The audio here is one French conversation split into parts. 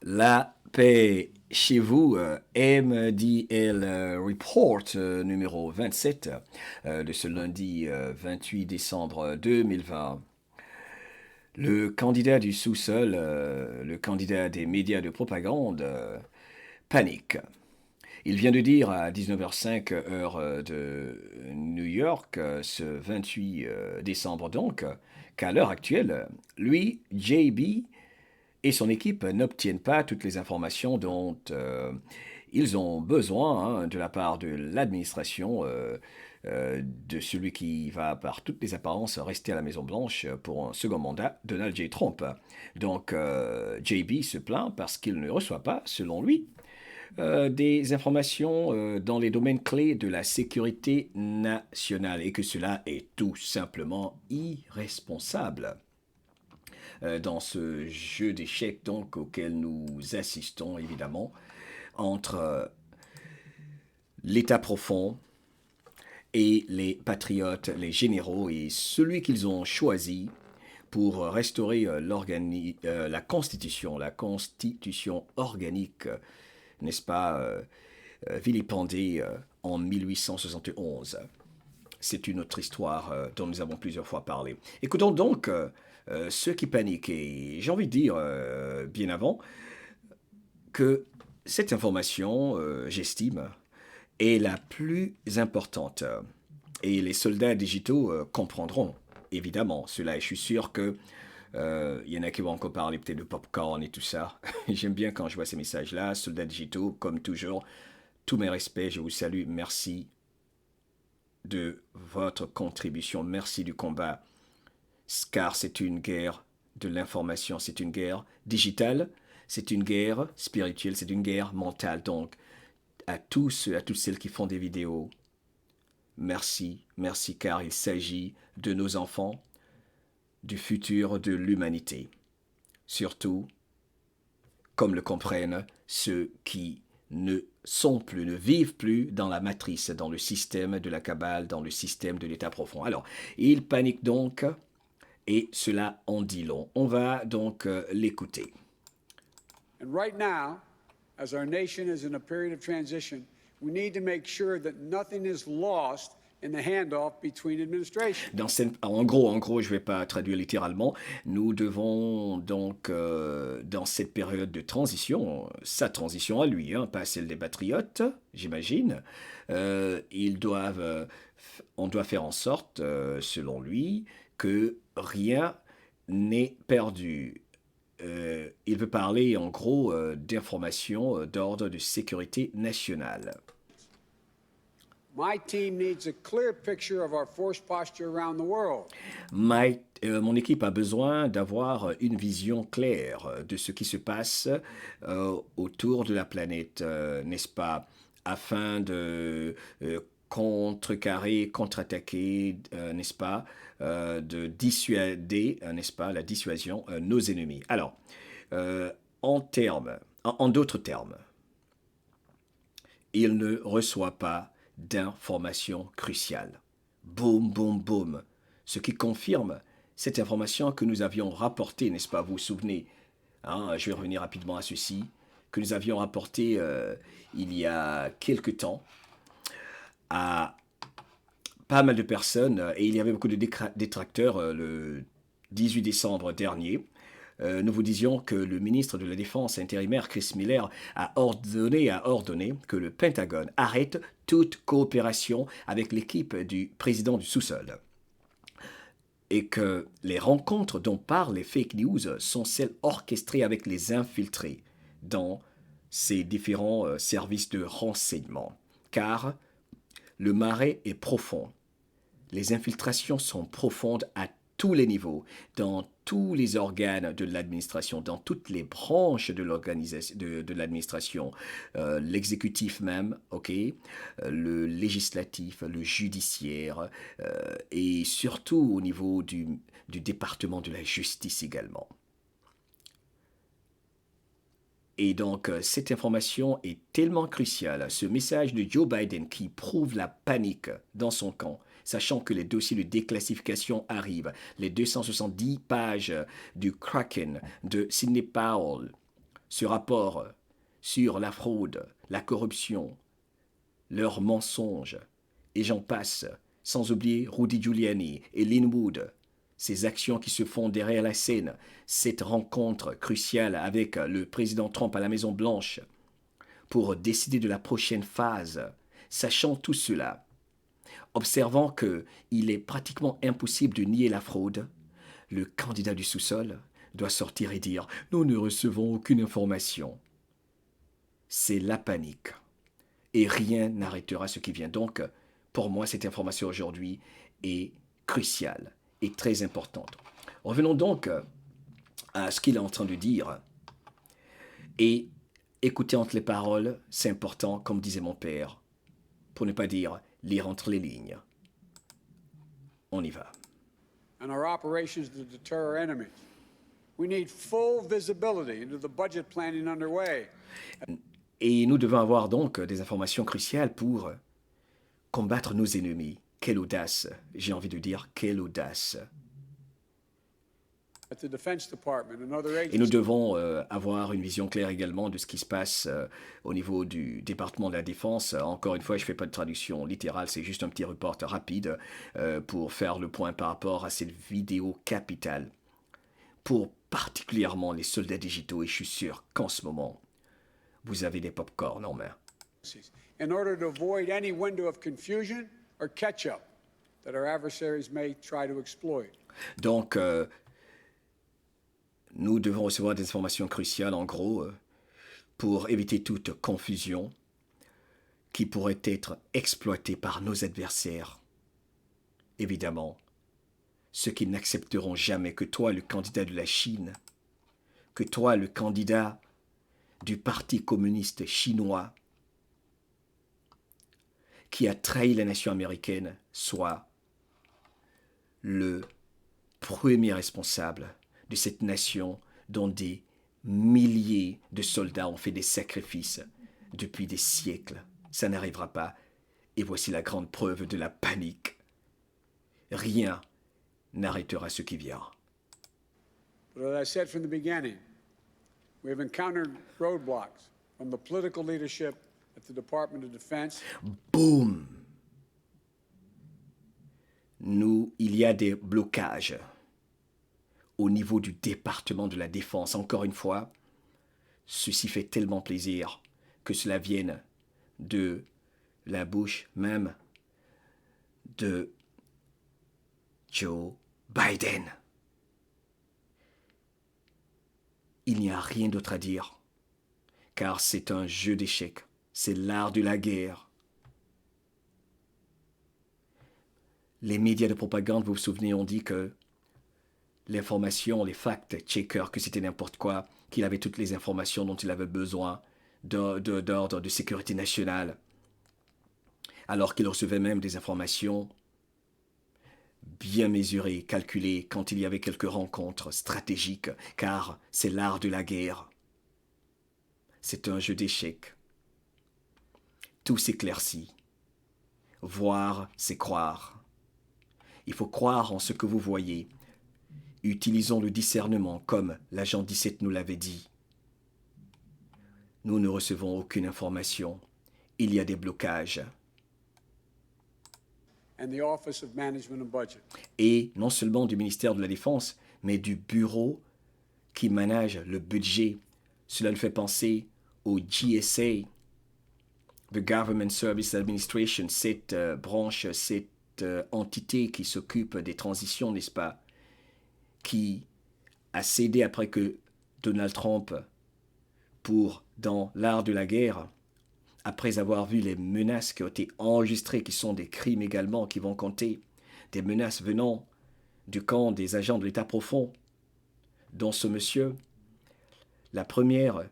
La paix chez vous, MDL Report numéro 27 de ce lundi 28 décembre 2020. Le candidat du sous-sol, le candidat des médias de propagande, panique. Il vient de dire à 19h05 heure de New York, ce 28 décembre donc, qu'à l'heure actuelle, lui, JB, et son équipe n'obtiennent pas toutes les informations dont ils ont besoin de la part de l'administration, de celui qui va par toutes les apparences rester à la Maison-Blanche pour un second mandat, Donald J. Trump. Donc JB se plaint parce qu'il ne reçoit pas, selon lui, des informations dans les domaines clés de la sécurité nationale et que cela est tout simplement irresponsable dans ce jeu d'échecs donc auquel nous assistons évidemment entre l'État profond et les patriotes, les généraux et celui qu'ils ont choisi pour restaurer la constitution organique, n'est-ce pas, vilipendée en 1871. C'est une autre histoire dont nous avons plusieurs fois parlé. Écoutons donc ceux qui paniquent. Et j'ai envie de dire, bien avant, que cette information, j'estime, est la plus importante. Et les soldats digitaux comprendront, évidemment, cela. Et je suis sûr que y en a qui vont encore parler peut-être de popcorn et tout ça. J'aime bien quand je vois ces messages-là. Soldats digitaux, comme toujours, tous mes respects, je vous salue, merci de votre contribution, merci du combat, car c'est une guerre de l'information, c'est une guerre digitale, c'est une guerre spirituelle, c'est une guerre mentale. Donc, à tous ceux, à toutes celles qui font des vidéos, merci, merci, car il s'agit de nos enfants, du futur de l'humanité. Surtout, comme le comprennent ceux qui ne sont plus, ne vivent plus dans la matrice, dans le système de la cabale, dans le système de l'état profond. Alors, ils paniquent donc, et cela en dit long. On va donc l'écouter. And right now, as our nation is in a period of transition, we need to make sure that nothing is lost in the handoff between administrations. En gros, je ne vais pas traduire littéralement. Nous devons donc, dans cette période de transition, sa transition à lui, pas celle des patriotes, j'imagine, on doit faire en sorte, selon lui, que rien n'est perdu. Il veut parler en gros d'informations d'ordre de sécurité nationale. My team needs a clear picture of our force posture around the world. Mon équipe a besoin d'avoir une vision claire de ce qui se passe autour de la planète, n'est-ce pas, afin de contrecarrer, contre-attaquer, n'est-ce pas, de dissuader, n'est-ce pas, la dissuasion, nos ennemis. Alors, en d'autres termes, il ne reçoit pas d'informations cruciales. Boum, boum, boum. Ce qui confirme cette information que nous avions rapportée, n'est-ce pas, vous vous souvenez, je vais revenir rapidement à ceci, que nous avions rapporté il y a quelque temps à pas mal de personnes, et il y avait beaucoup de détracteurs le 18 décembre dernier. Nous vous disions que le ministre de la Défense intérimaire Chris Miller a ordonné que le Pentagone arrête toute coopération avec l'équipe du président du sous-sol. Et que les rencontres dont parlent les fake news sont celles orchestrées avec les infiltrés dans ces différents services de renseignement. Car le marais est profond. Les infiltrations sont profondes à tous les niveaux, dans tous les organes de l'administration, dans toutes les branches de l'administration, l'exécutif même, le législatif, le judiciaire, et surtout au niveau du département de la justice également. Et donc, cette information est tellement cruciale, ce message de Joe Biden qui prouve la panique dans son camp, sachant que les dossiers de déclassification arrivent, les 270 pages du Kraken de Sidney Powell, ce rapport sur la fraude, la corruption, leurs mensonges, et j'en passe, sans oublier Rudy Giuliani et Lin Wood, ces actions qui se font derrière la scène, cette rencontre cruciale avec le président Trump à la Maison-Blanche pour décider de la prochaine phase, sachant tout cela, observant qu'il est pratiquement impossible de nier la fraude, le candidat du sous-sol doit sortir et dire « Nous ne recevons aucune information ». C'est la panique. Et rien n'arrêtera ce qui vient. Donc, pour moi, cette information aujourd'hui est cruciale et très importante. Revenons donc à ce qu'il est en train de dire. Et écouter entre les paroles, c'est important, comme disait mon père, pour ne pas dire lire entre les lignes. On y va. And our operations to deter our enemies. We need full visibility into the budget planning underway. Et nous devons avoir donc des informations cruciales pour combattre nos ennemis. Quelle audace, j'ai envie de dire, quelle audace. At the Defense Department and other Et nous agencies. devons avoir une vision claire également de ce qui se passe au niveau du département de la Défense. Encore une fois, je ne fais pas de traduction littérale, c'est juste un petit report rapide pour faire le point par rapport à cette vidéo capitale pour particulièrement les soldats digitaux. Et je suis sûr qu'en ce moment, vous avez des pop-corn en main. In order to avoid any window of confusion or catch-up that our adversaries may try to exploit. Donc, nous devons recevoir des informations cruciales, en gros, pour éviter toute confusion qui pourrait être exploitée par nos adversaires. Évidemment, ceux qui n'accepteront jamais que toi, le candidat de la Chine, que toi, le candidat du Parti communiste chinois, qui a trahi la nation américaine, soit le premier responsable de cette nation dont des milliers de soldats ont fait des sacrifices depuis des siècles. Ça n'arrivera pas. Et voici la grande preuve de la panique. Rien n'arrêtera ce qui vient. But as I said from the beginning, we have encountered roadblocks from the political leadership at the Department of Defense. Boum! Il y a des blocages au niveau du département de la Défense. Encore une fois, ceci fait tellement plaisir que cela vienne de la bouche même de Joe Biden. Il n'y a rien d'autre à dire, car c'est un jeu d'échecs, c'est l'art de la guerre. Les médias de propagande, vous vous souvenez, ont dit que l'information, les fact-checkers, que c'était n'importe quoi, qu'il avait toutes les informations dont il avait besoin d'ordre de sécurité nationale, alors qu'il recevait même des informations bien mesurées, calculées, quand il y avait quelques rencontres stratégiques, car c'est l'art de la guerre. C'est un jeu d'échecs. Tout s'éclaircit. Voir, c'est croire. Il faut croire en ce que vous voyez. Utilisons le discernement, comme l'agent 17 nous l'avait dit. Nous ne recevons aucune information. Il y a des blocages. And the Office of Management and Budget. Et non seulement du ministère de la Défense, mais du bureau qui manage le budget. Cela nous fait penser au GSA, the Government Service Administration, cette branche, cette entité qui s'occupe des transitions, n'est-ce pas, qui a cédé après que Donald Trump, dans l'art de la guerre, après avoir vu les menaces qui ont été enregistrées, qui sont des crimes également, qui vont compter, des menaces venant du camp des agents de l'État profond, dont ce monsieur, la première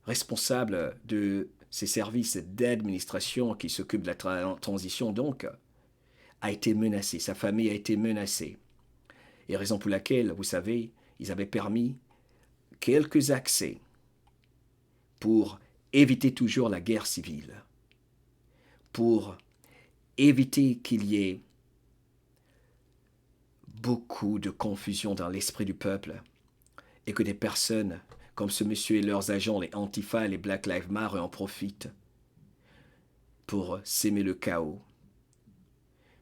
responsable de ces services d'administration qui s'occupent de la transition, donc, a été menacé, sa famille a été menacée. Et raison pour laquelle, vous savez, ils avaient permis quelques accès pour éviter toujours la guerre civile, pour éviter qu'il y ait beaucoup de confusion dans l'esprit du peuple et que des personnes comme ce monsieur et leurs agents, les Antifa et les Black Lives Matter, en profitent pour s'aimer le chaos,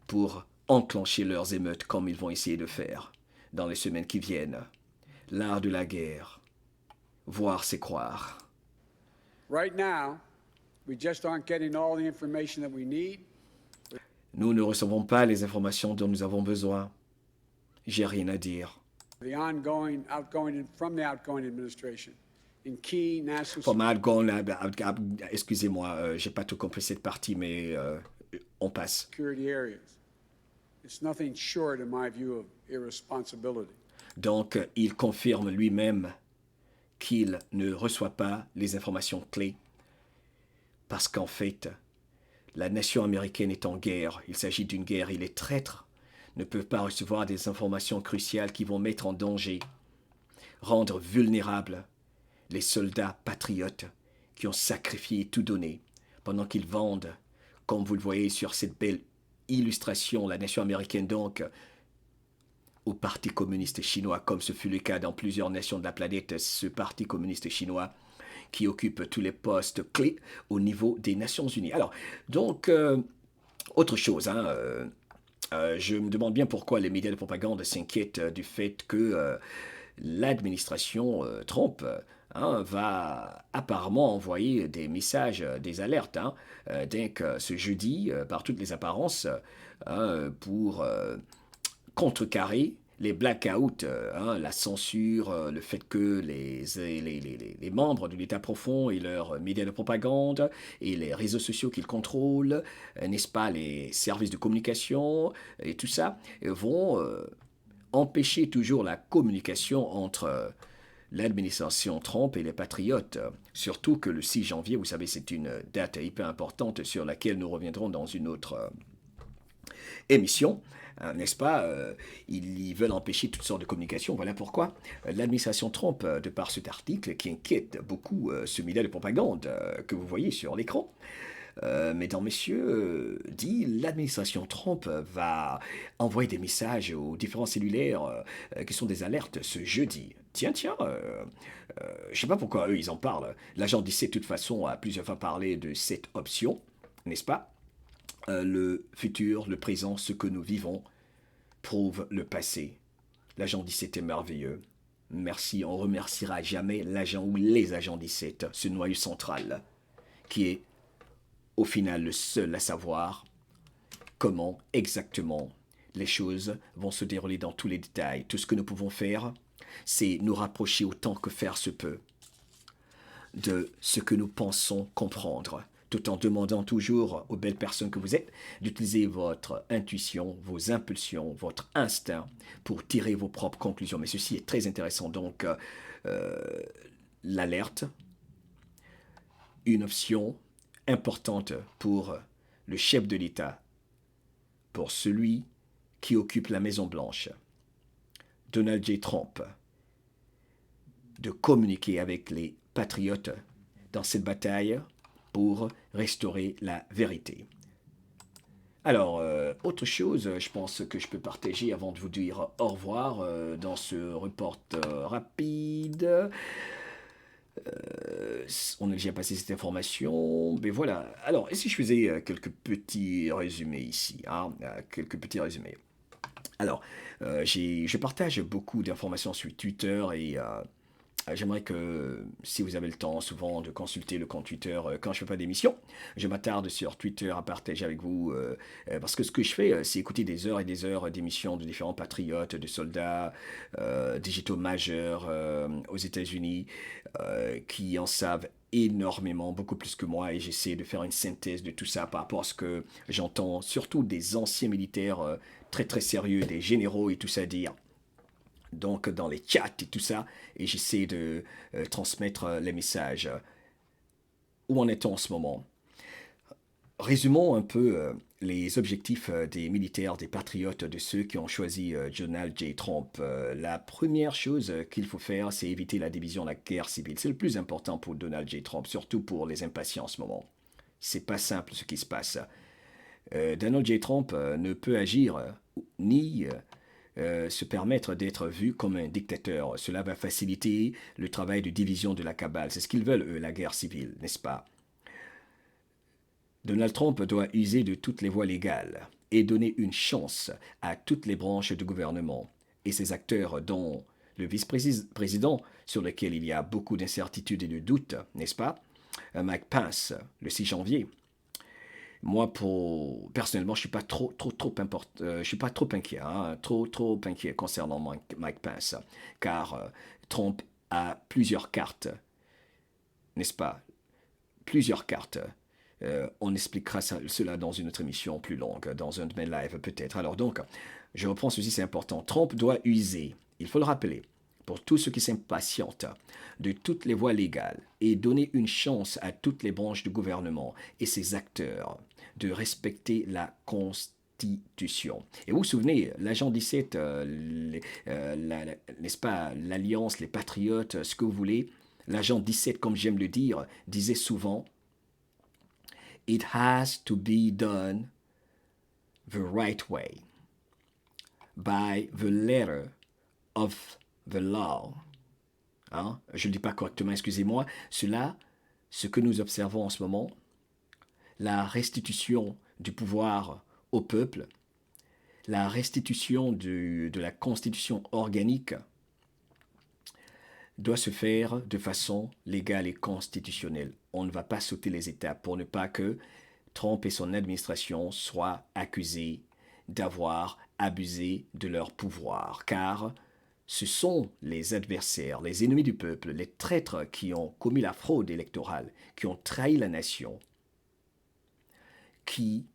pour enclencher leurs émeutes comme ils vont essayer de faire dans les semaines qui viennent. L'art de la guerre. Voir, c'est croire. Right now, we just aren't getting all the information that we need. Nous ne recevons pas les informations dont nous avons besoin. J'ai rien à dire. The outgoing administration in key national excusez-moi, j'ai pas tout compris cette partie, mais on passe. security areas. It's nothing short, in my view, of irresponsibility. Donc, il confirme lui-même qu'il ne reçoit pas les informations clés parce qu'en fait, la nation américaine est en guerre. Il s'agit d'une guerre et les traîtres ne peuvent pas recevoir des informations cruciales qui vont mettre en danger, rendre vulnérables les soldats patriotes qui ont sacrifié et tout donné pendant qu'ils vendent, comme vous le voyez sur cette belle illustration, la nation américaine donc, au Parti communiste chinois, comme ce fut le cas dans plusieurs nations de la planète, ce Parti communiste chinois qui occupe tous les postes clés au niveau des Nations Unies. Alors, donc, autre chose, je me demande bien pourquoi les médias de propagande s'inquiètent du fait que l'administration Trump va apparemment envoyer des messages, des alertes, ce jeudi, par toutes les apparences, pour contrecarrer les blackouts, la censure, le fait que les membres de l'État profond et leurs médias de propagande et les réseaux sociaux qu'ils contrôlent, n'est-ce pas, les services de communication et tout ça, vont empêcher toujours la communication entre l'administration Trump et les patriotes. Surtout que le 6 janvier, vous savez, c'est une date hyper importante sur laquelle nous reviendrons dans une autre émission. N'est-ce pas, ils veulent empêcher toutes sortes de communications. Voilà pourquoi l'administration Trump, de par cet article qui inquiète beaucoup ce média de propagande que vous voyez sur l'écran, mesdames, messieurs, dit l'administration Trump va envoyer des messages aux différents cellulaires qui sont des alertes ce jeudi. Tiens, je ne sais pas pourquoi eux ils en parlent. L'agent 17 de toute façon a plusieurs fois parlé de cette option, n'est-ce pas? Le futur, le présent, ce que nous vivons, prouve le passé. L'agent 17 est merveilleux. Merci, on remerciera jamais l'agent ou les agents 17, ce noyau central, qui est au final le seul à savoir comment exactement les choses vont se dérouler dans tous les détails. Tout ce que nous pouvons faire, c'est nous rapprocher autant que faire se peut de ce que nous pensons comprendre, tout en demandant toujours aux belles personnes que vous êtes d'utiliser votre intuition, vos impulsions, votre instinct pour tirer vos propres conclusions. Mais ceci est très intéressant. Donc, l'alerte, une option importante pour le chef de l'État, pour celui qui occupe la Maison-Blanche, Donald J. Trump, de communiquer avec les patriotes dans cette bataille pour restaurer la vérité. Alors, autre chose, je pense que je peux partager avant de vous dire au revoir dans ce report rapide. On a déjà passé cette information, mais voilà. Alors, et si je faisais quelques petits résumés ici, quelques petits résumés. Alors, je partage beaucoup d'informations sur Twitter et j'aimerais que, si vous avez le temps souvent de consulter le compte Twitter quand je fais pas d'émission, je m'attarde sur Twitter à partager avec vous, parce que ce que je fais, c'est écouter des heures et des heures d'émissions de différents patriotes, de soldats digitaux majeurs aux États-Unis, qui en savent énormément, beaucoup plus que moi, et j'essaie de faire une synthèse de tout ça par rapport à ce que j'entends, surtout des anciens militaires très très sérieux, des généraux et tout ça dire. Donc dans les chats et tout ça, et j'essaie de transmettre les messages. Où en est-on en ce moment? Résumons un peu les objectifs des militaires, des patriotes, de ceux qui ont choisi Donald J. Trump. La première chose qu'il faut faire, c'est éviter la division, la guerre civile. C'est le plus important pour Donald J. Trump, surtout pour les impatients en ce moment. C'est pas simple ce qui se passe. Donald J. Trump ne peut agir ni se permettre d'être vu comme un dictateur. Cela va faciliter le travail de division de la cabale. C'est ce qu'ils veulent, eux, la guerre civile, n'est-ce pas? Donald Trump doit user de toutes les voies légales et donner une chance à toutes les branches du gouvernement et ses acteurs, dont le vice-président, sur lequel il y a beaucoup d'incertitudes et de doutes, n'est-ce pas? Mike Pence, le 6 janvier. Moi, personnellement, je suis pas je suis pas trop inquiet, hein, trop inquiet concernant Mike Pence, car Trump a plusieurs cartes, n'est-ce pas? Plusieurs cartes. On expliquera cela dans une autre émission plus longue, dans un de mes lives peut-être. Alors donc, je reprends ceci, c'est important. Trump doit user, il faut le rappeler, pour tous ceux qui s'impatientent, de toutes les voies légales et donner une chance à toutes les branches du gouvernement et ses acteurs de respecter la Constitution. Et vous vous souvenez, l'agent 17, n'est-ce pas, l'Alliance, les Patriotes, ce que vous voulez, l'agent 17, comme j'aime le dire, disait souvent, It has to be done the right way, by the letter of the law. Hein? Je ne le dis pas correctement, excusez-moi. Cela, ce que nous observons en ce moment, la restitution du pouvoir au peuple, la restitution de la constitution organique doit se faire de façon légale et constitutionnelle. On ne va pas sauter les étapes pour ne pas que Trump et son administration soient accusés d'avoir abusé de leur pouvoir, car ce sont les adversaires, les ennemis du peuple, les traîtres qui ont commis la fraude électorale, qui ont trahi la nation, qui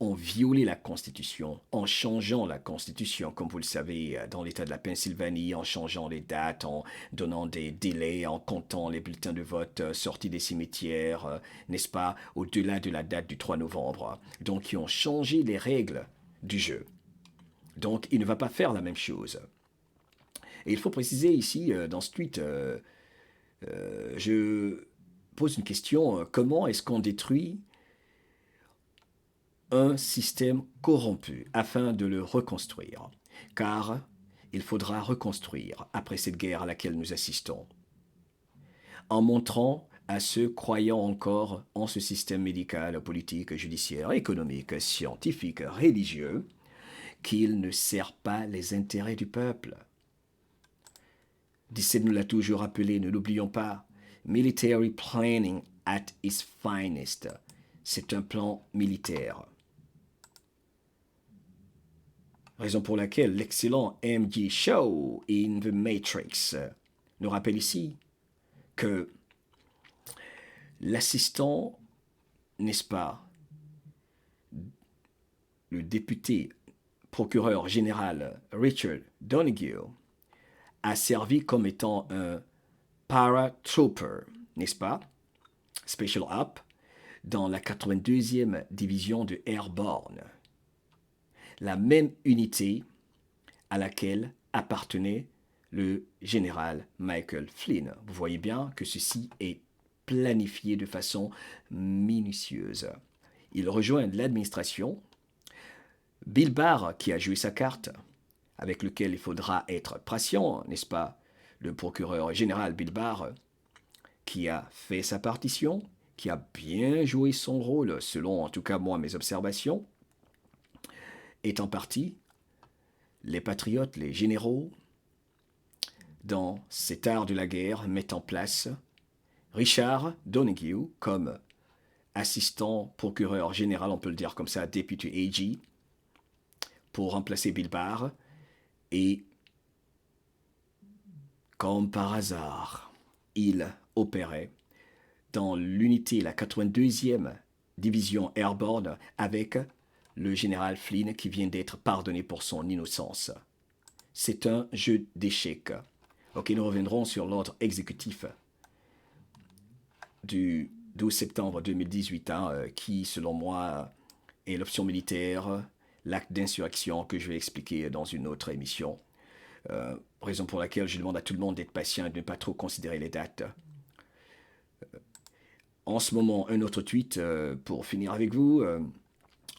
ont violé la Constitution en changeant la Constitution, comme vous le savez, dans l'État de la Pennsylvanie, en changeant les dates, en donnant des délais, en comptant les bulletins de vote sortis des cimetières, n'est-ce pas, au-delà de la date du 3 novembre. Donc, ils ont changé les règles du jeu. Donc, il ne va pas faire la même chose. Et il faut préciser ici, dans ce tweet, je pose une question, comment est-ce qu'on détruit un système corrompu afin de le reconstruire, car il faudra reconstruire après cette guerre à laquelle nous assistons, en montrant à ceux croyant encore en ce système médical, politique, judiciaire, économique, scientifique, religieux, qu'il ne sert pas les intérêts du peuple. Dicey nous l'a toujours rappelé, ne l'oublions pas, military planning at its finest. C'est un plan militaire. Raison pour laquelle l'excellent MJ Show in the Matrix nous rappelle ici que l'assistant, n'est-ce pas, le député procureur général Richard Donoghue a servi comme étant un paratrooper, n'est-ce pas, Special Op, dans la 82e division de Airborne. La même unité à laquelle appartenait le général Michael Flynn. Vous voyez bien que ceci est planifié de façon minutieuse. Il rejoint l'administration. Bill Barr, qui a joué sa carte, avec lequel il faudra être patient, n'est-ce pas? Le procureur général Bill Barr, qui a fait sa partition, qui a bien joué son rôle, selon en tout cas moi mes observations, est en partie les patriotes, les généraux, dans cet art de la guerre, mettent en place Richard Donoghue comme assistant procureur général, on peut le dire comme ça, député AG, pour remplacer Bill Barr. Et comme par hasard, il opérait dans l'unité, la 82e division Airborne, avec le général Flynn qui vient d'être pardonné pour son innocence. C'est un jeu d'échecs. Ok, nous reviendrons sur l'ordre exécutif du 12 septembre 2018, qui, selon moi, est l'option militaire, l'acte d'insurrection que je vais expliquer dans une autre émission. Raison pour laquelle je demande à tout le monde d'être patient et de ne pas trop considérer les dates. En ce moment, un autre tweet pour finir avec vous.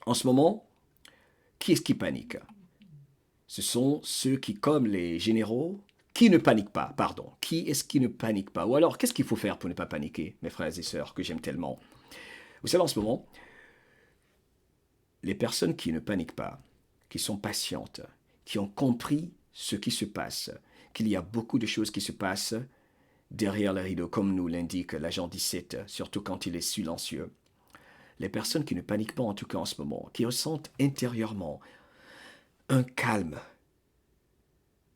En ce moment, qui est-ce qui panique? ce sont ceux qui, comme les généraux, qui ne paniquent pas, pardon. Qui est-ce qui ne panique pas? Ou alors, qu'est-ce qu'il faut faire pour ne pas paniquer, mes frères et sœurs, que j'aime tellement? Vous savez, en ce moment, les personnes qui ne paniquent pas, qui sont patientes, qui ont compris ce qui se passe, qu'il y a beaucoup de choses qui se passent derrière le rideau, comme nous l'indique l'agent 17, surtout quand il est silencieux. Les personnes qui ne paniquent pas, en tout cas en ce moment, qui ressentent intérieurement un calme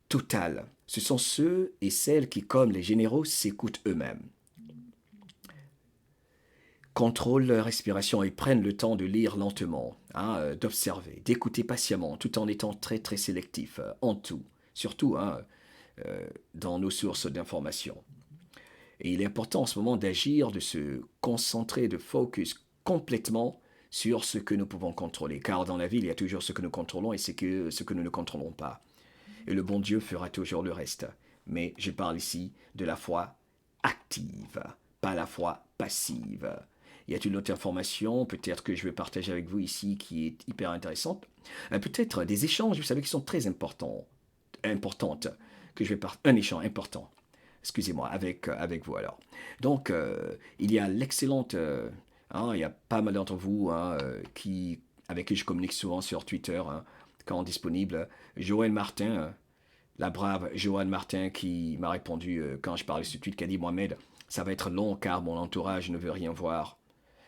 total, ce sont ceux et celles qui, comme les généraux, s'écoutent eux-mêmes, contrôlent leur respiration et prennent le temps de lire lentement, d'observer, d'écouter patiemment, tout en étant très très sélectifs en tout, surtout dans nos sources d'information. Et il est important en ce moment d'agir, de se concentrer, de focus complètement sur ce que nous pouvons contrôler. Car dans la vie, il y a toujours ce que nous contrôlons et ce que nous ne contrôlons pas. Et le bon Dieu fera toujours le reste. Mais je parle ici de la foi active, pas la foi passive. Y a-t-il une autre information, peut-être que je vais partager avec vous ici, qui est hyper intéressante? Peut-être des échanges, vous savez, qui sont très importantes, que je vais un échange important, excusez-moi, avec vous alors. Donc, il y a l'excellente, il y a pas mal d'entre vous avec qui je communique souvent sur Twitter, quand disponible, Joël Martin, la brave Joanne Martin qui m'a répondu quand je parlais sur Twitter, qui a dit Mohamed, ça va être long car mon entourage ne veut rien voir.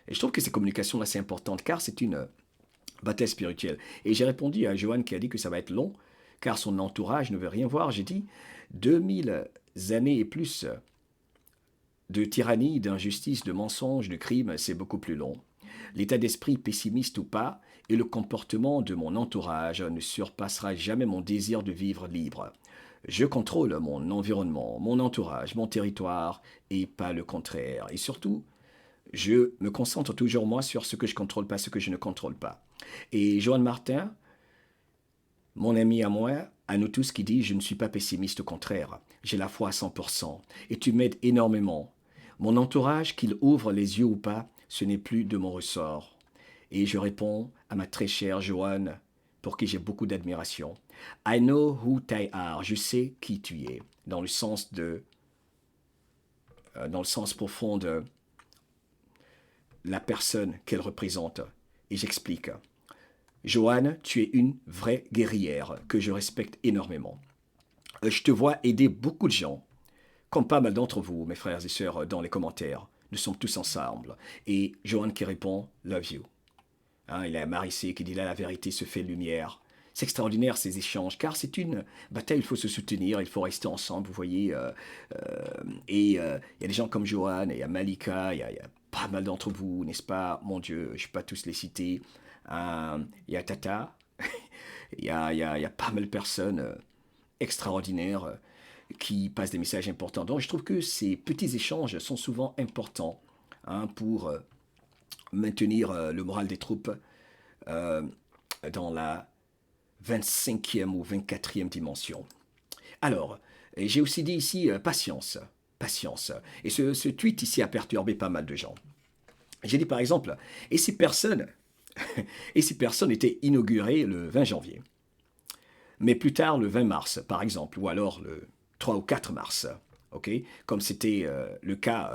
Et je trouve que ces communications-là, c'est importante car c'est une bataille spirituelle. Et j'ai répondu à Joanne qui a dit que ça va être long car son entourage ne veut rien voir. J'ai dit 2000 années et plus de tyrannie, d'injustice, de mensonges, de crimes, c'est beaucoup plus long. L'état d'esprit pessimiste ou pas, et le comportement de mon entourage ne surpassera jamais mon désir de vivre libre. Je contrôle mon environnement, mon entourage, mon territoire, et pas le contraire. Et surtout, je me concentre toujours moi sur ce que je contrôle pas, ce que je ne contrôle pas. Et Joanne Martin, mon ami à moi, à nous tous qui dit je ne suis pas pessimiste, au contraire, j'ai la foi à 100%, et tu m'aides énormément. Mon entourage, qu'il ouvre les yeux ou pas, ce n'est plus de mon ressort. Et je réponds à ma très chère Joanne, pour qui j'ai beaucoup d'admiration. I know who they are, je sais qui tu es, dans le sens profond de la personne qu'elle représente. Et j'explique. Joanne, tu es une vraie guerrière que je respecte énormément. Je te vois aider beaucoup de gens, comme pas mal d'entre vous, mes frères et sœurs, dans les commentaires. Nous sommes tous ensemble. Et Joanne qui répond, love you. Il y a Marissé qui dit là, la vérité se fait lumière. C'est extraordinaire ces échanges, car c'est une bataille, il faut se soutenir, il faut rester ensemble, vous voyez. Il y a des gens comme Joanne, il y a Malika, il y a pas mal d'entre vous, n'est-ce pas? Mon Dieu, je ne vais pas tous les citer. Il y a Tata, il y a pas mal de personnes extraordinaires qui passent des messages importants. Donc je trouve que ces petits échanges sont souvent importants pour maintenir le moral des troupes dans la 25e ou 24e dimension. Alors, j'ai aussi dit ici patience. Patience. Et ce tweet ici a perturbé pas mal de gens. J'ai dit par exemple, et ces personnes étaient inaugurées le 20 janvier, mais plus tard le 20 mars, par exemple, ou alors le 3 ou 4 mars, comme c'était le cas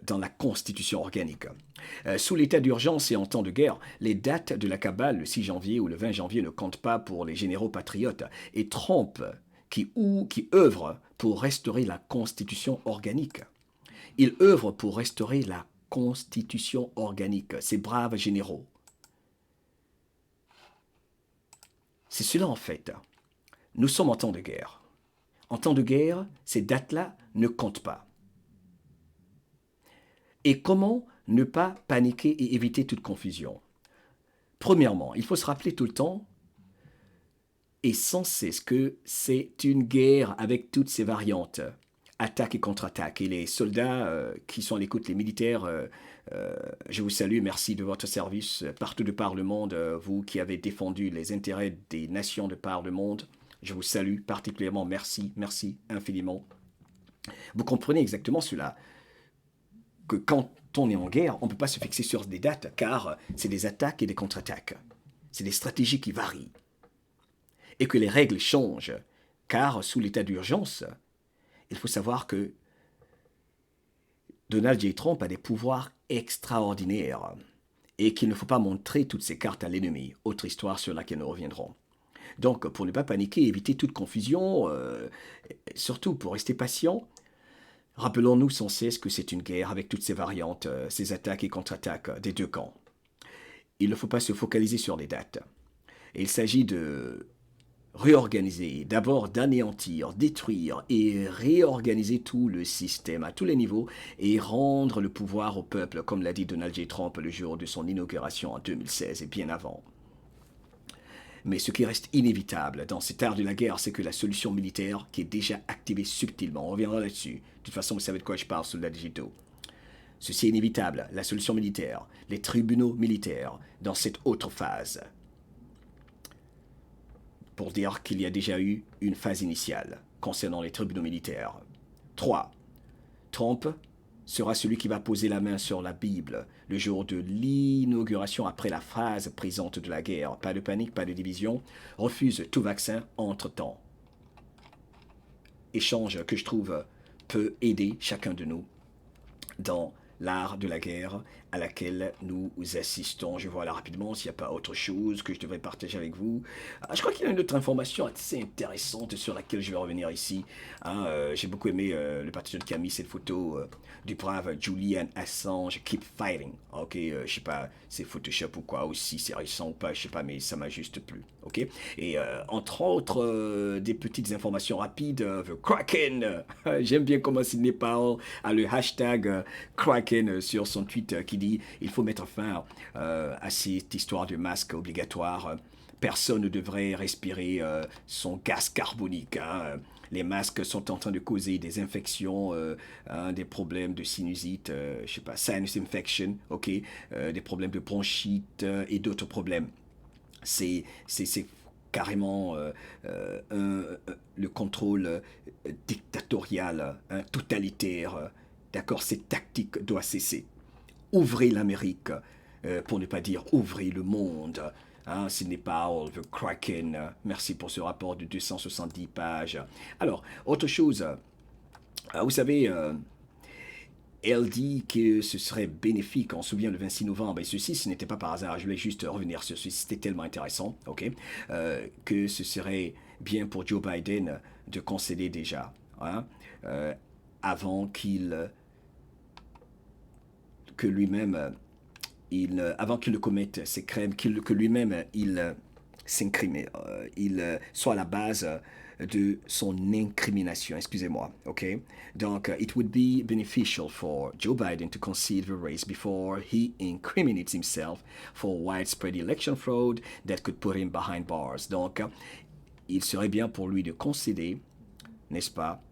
dans la Constitution organique. Sous l'état d'urgence et en temps de guerre, les dates de la Kabbale, le 6 janvier ou le 20 janvier, ne comptent pas pour les généraux patriotes et trompent qui œuvrent pour restaurer la Constitution organique. Ils œuvrent pour restaurer la Constitution organique, ces braves généraux. C'est cela en fait. Nous sommes en temps de guerre. En temps de guerre, ces dates-là ne comptent pas. Et comment ne pas paniquer et éviter toute confusion? Premièrement, il faut se rappeler tout le temps et sans cesse que c'est une guerre avec toutes ses variantes, attaque et contre-attaque. Et les soldats qui sont à l'écoute, les militaires, je vous salue, merci de votre service partout de par le monde, vous qui avez défendu les intérêts des nations de par le monde. Je vous salue particulièrement, merci infiniment. Vous comprenez exactement cela, que quand on est en guerre, on ne peut pas se fixer sur des dates, car c'est des attaques et des contre-attaques. C'est des stratégies qui varient. et que les règles changent. Car sous l'état d'urgence, il faut savoir que Donald J. Trump a des pouvoirs extraordinaires et qu'il ne faut pas montrer toutes ses cartes à l'ennemi. Autre histoire sur laquelle nous reviendrons. Donc, pour ne pas paniquer, éviter toute confusion, surtout pour rester patient, rappelons-nous sans cesse que c'est une guerre avec toutes ses variantes, ses attaques et contre-attaques des deux camps. Il ne faut pas se focaliser sur les dates. Et il s'agit de réorganiser, d'abord d'anéantir, détruire et réorganiser tout le système à tous les niveaux et rendre le pouvoir au peuple, comme l'a dit Donald J. Trump le jour de son inauguration en 2016 et bien avant. Mais ce qui reste inévitable dans cet art de la guerre, c'est que la solution militaire, qui est déjà activée subtilement, on reviendra là-dessus. De toute façon, vous savez de quoi je parle, soldats digitaux. Ceci est inévitable, la solution militaire, les tribunaux militaires, dans cette autre phase. Pour dire qu'il y a déjà eu une phase initiale concernant les tribunaux militaires. 3. Trump sera celui qui va poser la main sur la Bible le jour de l'inauguration après la phase présente de la guerre. Pas de panique, pas de division. Refuse tout vaccin entre-temps. Échange que je trouve peut aider chacun de nous dans l'art de la guerre à laquelle nous assistons. Je vois là rapidement s'il n'y a pas autre chose que je devrais partager avec vous. Je crois qu'il y a une autre information assez intéressante sur laquelle je vais revenir ici. J'ai beaucoup aimé le partenaire qui a mis cette photo du brave Julian Assange, Keep Fighting. Ok, je sais pas, c'est Photoshop ou quoi, ou si c'est récent ou pas, je sais pas, mais ça m'a juste plu. Ok, et entre autres, des petites informations rapides, The Kraken. J'aime bien comment Sidney Powell a le hashtag Kraken sur son tweet qui dit il faut mettre fin à cette histoire de masque obligatoire. Personne ne devrait respirer son gaz carbonique. Les masques sont en train de causer des infections, des problèmes de sinusite, je sais pas, sinus infection, ok, des problèmes de bronchite et d'autres problèmes. C'est carrément le contrôle dictatorial, totalitaire. D'accord, cette tactique doit cesser. Ouvrez l'Amérique, pour ne pas dire ouvrez le monde. Ce n'est pas The Kraken. Merci pour ce rapport de 270 pages. Alors, autre chose. Vous savez, elle dit que ce serait bénéfique, on se souvient le 26 novembre, et ceci, ce n'était pas par hasard, je voulais juste revenir sur ceci, c'était tellement intéressant, ok, que ce serait bien pour Joe Biden de concéder déjà, avant que lui-même, avant qu'il ne commette ces crimes, que lui-même, il s'incrimine, il soit à la base de son incrimination, excusez-moi, ok? Donc, it would be beneficial for Joe Biden to concede the race before he incriminates himself for widespread election fraud that could put him behind bars. Donc, il serait bien pour lui de concéder, n'est-ce pas,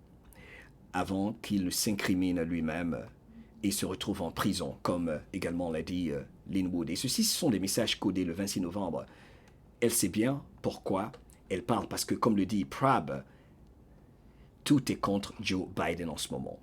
avant qu'il ne s'incrimine lui-même et se retrouve en prison, comme également l'a dit Lin Wood. Et ceci, ce sont des messages codés le 26 novembre. Elle sait bien pourquoi elle parle, parce que, comme le dit Prab, tout est contre Joe Biden en ce moment.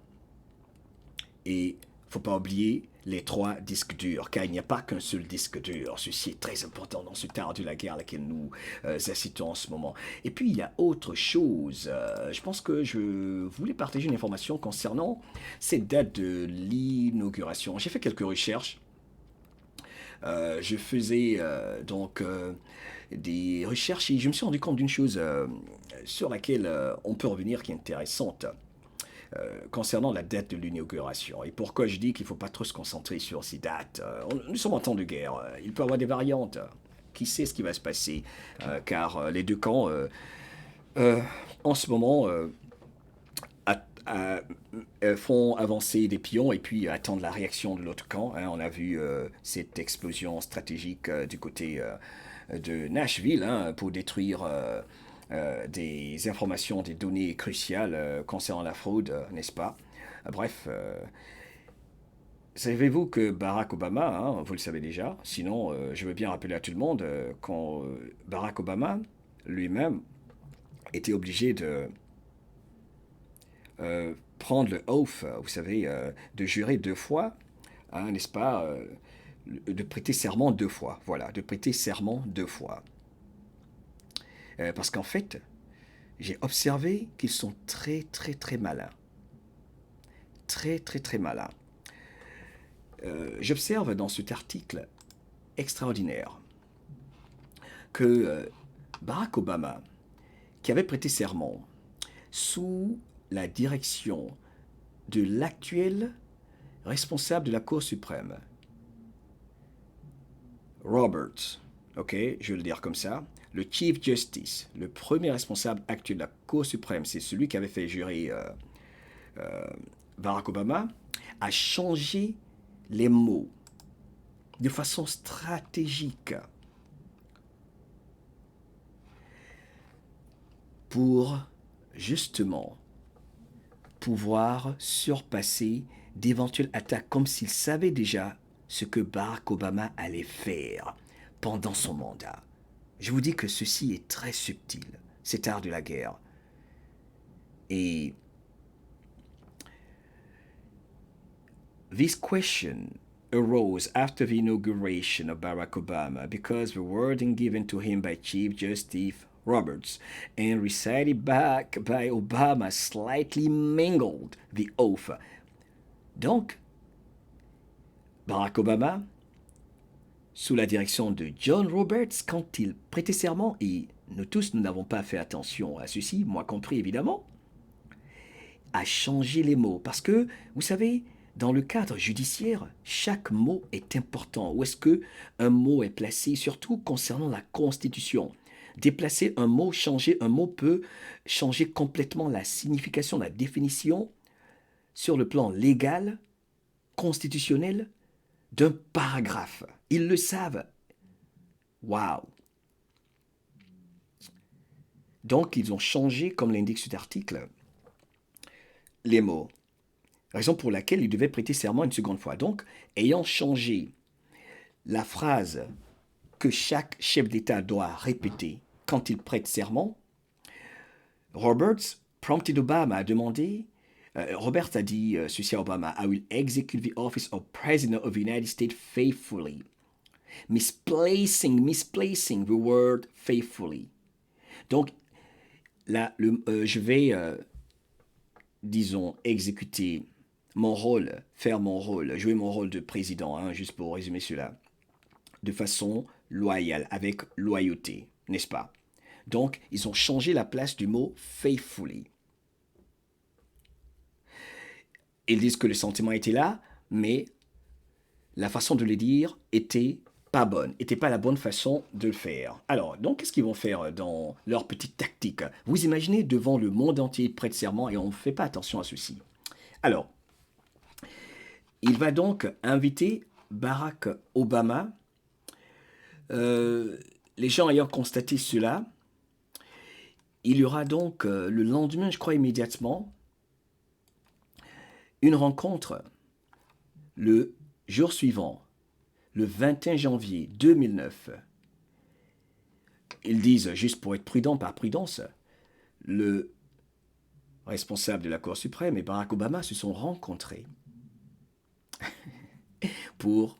Et il ne faut pas oublier les 3 disques durs, car il n'y a pas qu'un seul disque dur. Ceci est très important dans ce temps de la guerre à laquelle nous assistons en ce moment. Et puis, il y a autre chose. Je pense que je voulais partager une information concernant cette date de l'inauguration. J'ai fait quelques recherches. Je faisais donc des recherches et je me suis rendu compte d'une chose sur laquelle on peut revenir qui est intéressante. Concernant la date de l'inauguration. Et pourquoi je dis qu'il ne faut pas trop se concentrer sur ces dates. Nous sommes en temps de guerre. Il peut y avoir des variantes. Qui sait ce qui va se passer car les deux camps, en ce moment, font avancer des pions et puis attendent la réaction de l'autre camp. On a vu cette explosion stratégique du côté de Nashville pour détruire des informations, des données cruciales concernant la fraude, n'est-ce pas? Bref, savez-vous que Barack Obama, vous le savez déjà, sinon je veux bien rappeler à tout le monde, quand Barack Obama lui-même était obligé de prendre le oath, vous savez, de jurer 2 fois, n'est-ce pas, de prêter serment 2 fois, voilà, de prêter serment 2 fois. Parce qu'en fait, j'ai observé qu'ils sont très, très, très malins. Très, très, très malins. J'observe dans cet article extraordinaire que Barack Obama, qui avait prêté serment sous la direction de l'actuel responsable de la Cour suprême, Roberts, ok, je vais le dire comme ça, le Chief Justice, le premier responsable actuel de la Cour suprême, c'est celui qui avait fait jurer Barack Obama, a changé les mots de façon stratégique pour justement pouvoir surpasser d'éventuelles attaques, comme s'il savait déjà ce que Barack Obama allait faire pendant son mandat. Je vous dis que ceci est très subtil, cet art de la guerre. Et this question arose after the inauguration of Barack Obama because the wording given to him by Chief Justice Roberts and recited back by Obama slightly mingled the oath. Donc, Barack Obama, sous la direction de John Roberts, quand il prêtait serment, et nous tous, nous n'avons pas fait attention à ceci, moi compris évidemment, a changé les mots. Parce que, vous savez, dans le cadre judiciaire, chaque mot est important. Où est-ce que un mot est placé, surtout concernant la Constitution. Déplacer un mot, changer un mot peut changer complètement la signification, la définition sur le plan légal, constitutionnel, d'un paragraphe. Ils le savent. Waouh! Donc, ils ont changé, comme l'indique cet article, les mots. Raison pour laquelle ils devaient prêter serment une seconde fois. Donc, ayant changé la phrase que chaque chef d'État doit répéter quand il prête serment, Roberts prompted Obama à demander, Roberts a dit ceci à Obama, I will execute the office of President of the United States faithfully. Misplacing the word faithfully. Donc, là, je vais, disons, exécuter mon rôle, faire mon rôle, jouer mon rôle de président, hein, juste pour résumer cela, de façon loyale, avec loyauté, n'est-ce pas? Donc, ils ont changé la place du mot faithfully. Ils disent que le sentiment était là, mais la façon de le dire était pas bonne, n'était pas la bonne façon de le faire. Alors, donc, qu'est-ce qu'ils vont faire dans leur petite tactique? Vous imaginez devant le monde entier prête serment et on ne fait pas attention à ceci. Alors, il va donc inviter Barack Obama. Les gens ayant constaté cela, il y aura donc le lendemain, je crois immédiatement, une rencontre le jour suivant, le 21 janvier 2009. Ils disent, juste pour être prudent par prudence, le responsable de la Cour suprême et Barack Obama se sont rencontrés pour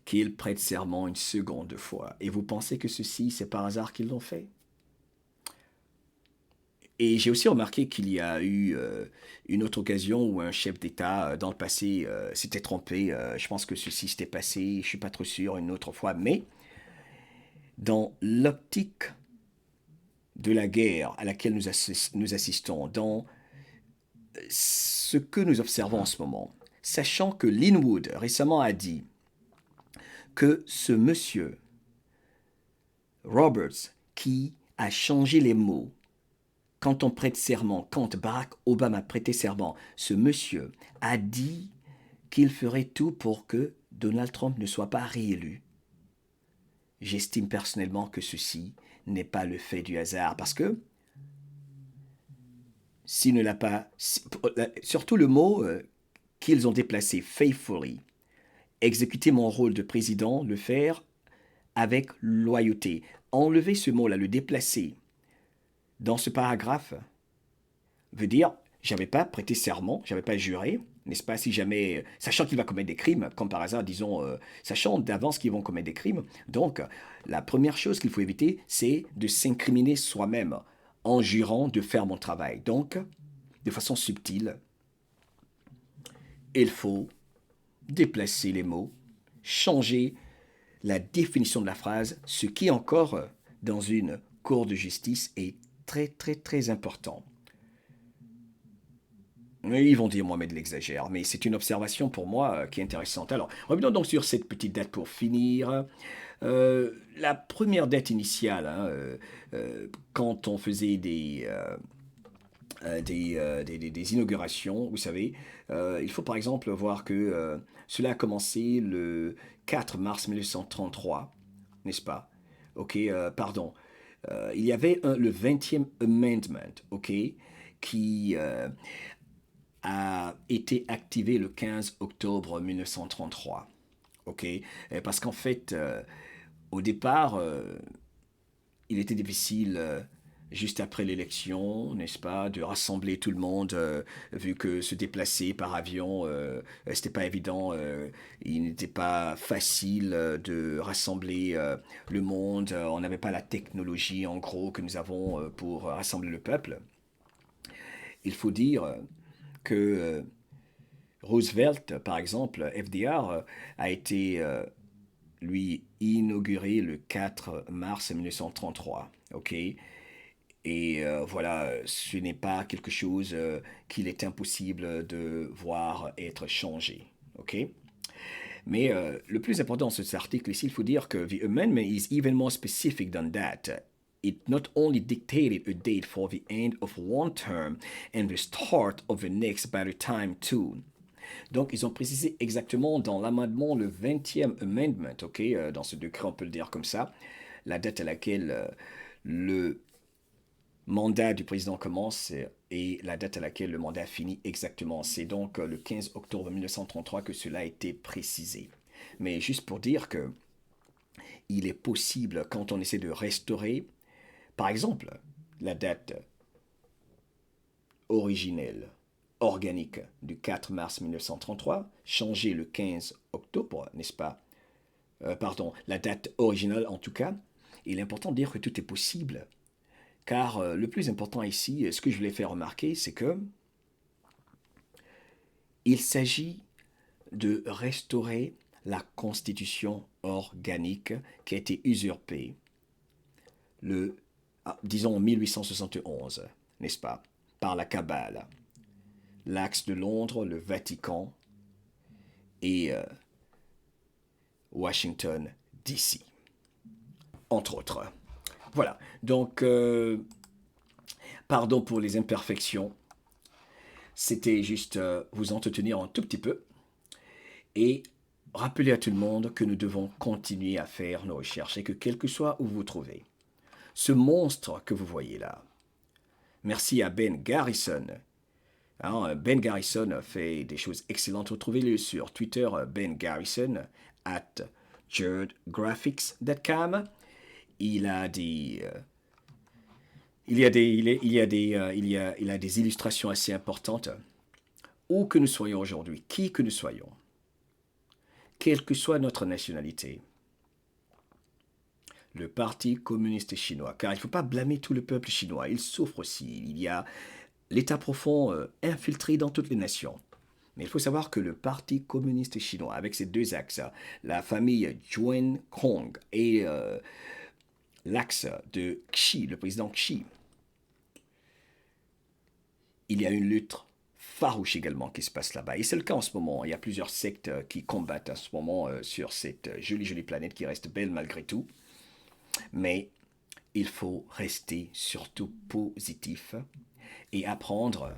qu'ils prêtent serment une seconde fois. Et vous pensez que ceci, c'est par hasard qu'ils l'ont fait? Et j'ai aussi remarqué qu'il y a eu une autre occasion où un chef d'État, dans le passé, s'était trompé. Je pense que ceci s'était passé, je ne suis pas trop sûr, une autre fois. Mais dans l'optique de la guerre à laquelle nous assistons, dans ce que nous observons en ce moment, sachant que Linwood récemment a dit que ce monsieur Roberts, qui a changé les mots, quand on prête serment, quand Barack Obama prêtait serment, ce monsieur a dit qu'il ferait tout pour que Donald Trump ne soit pas réélu. J'estime personnellement que ceci n'est pas le fait du hasard, parce que s'il ne l'a pas, surtout le mot qu'ils ont déplacé, faithfully, exécuter mon rôle de président, le faire avec loyauté. Enlever ce mot-là, le déplacer dans ce paragraphe veut dire, j'avais pas prêté serment, j'avais pas juré, n'est-ce pas, si jamais, sachant qu'il va commettre des crimes, comme par hasard, disons, sachant d'avance qu'ils vont commettre des crimes. Donc, la première chose qu'il faut éviter, c'est de s'incriminer soi-même en jurant de faire mon travail. Donc, de façon subtile, il faut déplacer les mots, changer la définition de la phrase, ce qui encore, dans une cour de justice, est très, très, très important. Ils vont dire Mohamed l'exagère, mais c'est une observation pour moi qui est intéressante. Alors, revenons donc sur cette petite date pour finir. La première date initiale, hein, quand on faisait des inaugurations, vous savez, il faut par exemple voir que cela a commencé le 4 mars 1933, n'est-ce pas? Ok, pardon. Il y avait le 20e Amendment, ok, qui a été activé le 15 octobre 1933. Ok, parce qu'en fait, au départ, il était difficile, juste après l'élection, n'est-ce pas, de rassembler tout le monde, vu que se déplacer par avion, c'était pas évident, il n'était pas facile de rassembler le monde, on n'avait pas la technologie, en gros, que nous avons pour rassembler le peuple. Il faut dire que Roosevelt, par exemple, FDR, a été, lui, inauguré le 4 mars 1933. OK? Et voilà, ce n'est pas quelque chose qu'il est impossible de voir être changé. OK? Mais le plus important dans cet article ici, il faut dire que the amendment is even more specific than that. It not only dictated a date for the end of one term and the start of the next by the time too. Donc, ils ont précisé exactement dans l'amendement, le 20e amendment, ok, dans ce décret, on peut le dire comme ça, la date à laquelle le mandat du président commence et la date à laquelle le mandat finit exactement. C'est donc le 15 octobre 1933 que cela a été précisé. Mais juste pour dire que il est possible, quand on essaie de restaurer, par exemple, la date originelle, organique du 4 mars 1933, changer le 15 octobre, n'est-ce pas? Pardon, la date originale en tout cas. Il est important de dire que tout est possible. Car le plus important ici, ce que je voulais faire remarquer, c'est que il s'agit de restaurer la constitution organique qui a été usurpée disons en 1871, n'est-ce pas, par la Kabbale, l'Axe de Londres, le Vatican et Washington, D.C., entre autres. Voilà, donc, pardon pour les imperfections. C'était juste vous entretenir un tout petit peu et rappeler à tout le monde que nous devons continuer à faire nos recherches et que quel que soit où vous vous trouvez, ce monstre que vous voyez là, merci à Ben Garrison. Alors, Ben Garrison fait des choses excellentes. Retrouvez-le sur Twitter, Ben Garrison, @jerdgraphics.com. Il a des illustrations assez importantes. Où que nous soyons aujourd'hui, qui que nous soyons, quelle que soit notre nationalité, le Parti communiste chinois, car il ne faut pas blâmer tout le peuple chinois, il souffre aussi. Il y a l'État profond infiltré dans toutes les nations. Mais il faut savoir que le Parti communiste chinois, avec ses deux axes, la famille Zhuang Kong et l'axe de Xi, le président Xi, il y a une lutte farouche également qui se passe là-bas. Et c'est le cas en ce moment. Il y a plusieurs sectes qui combattent en ce moment sur cette jolie, jolie planète qui reste belle malgré tout. Mais il faut rester surtout positif et apprendre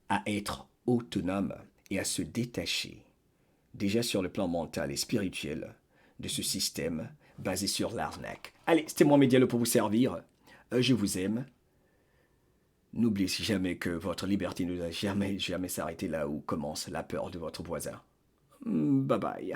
à être autonome et à se détacher, déjà sur le plan mental et spirituel, de ce système basé sur l'arnaque. Allez, c'était moi, Diallo, pour vous servir. Je vous aime. N'oubliez jamais que votre liberté ne doit jamais, jamais s'arrêter là où commence la peur de votre voisin. Bye bye.